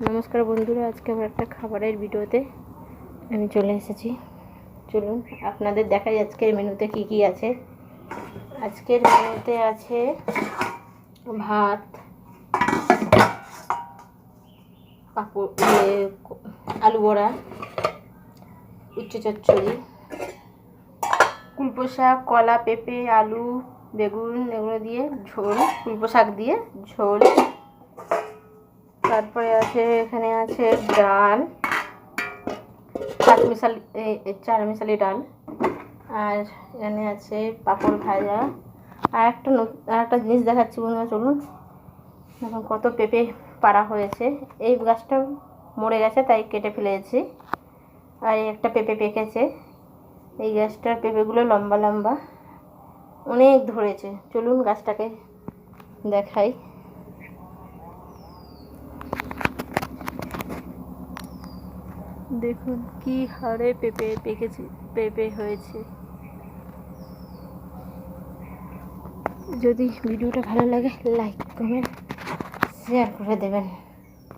নমস্কার বন্ধুরা, আজকে আমার একটা খাবারের ভিডিওতে আমি চলে এসেছি। চলুন আপনাদের দেখাই আজকের মেনুতে কি কি আছে। আজকের মেনুতে আছে ভাত, পাঁপড়, আলু বড়া, উচ্ছে চচ্চড়ি, কুলপো শাক, কলা, পেঁপে, আলু, বেগুন এগুলো দিয়ে ঝোল, কুলপো শাক দিয়ে ঝোল। তারপরে আছে এখানে আছে ডাল, চার মিশালি ডাল, আর এখানে আছে পাঁপড় ভাজা। আর একটা জিনিস দেখাচ্ছি বন্ধুরা, চলুন। এখন কত পেঁপে পাড়া হয়েছে। এই গাছটা মরে গেছে তাই কেটে ফেলেছি। আর একটা পেঁপে পেকেছে। এই গাছটার পেঁপেগুলো লম্বা লম্বা অনেক ধরেছে। চলুন গাছটাকে দেখাই। দেখুন কি হারে পেঁপে হয়েছে। যদি ভিডিওটা ভালো লাগে লাইক কমেন্ট শেয়ার করে দেবেন।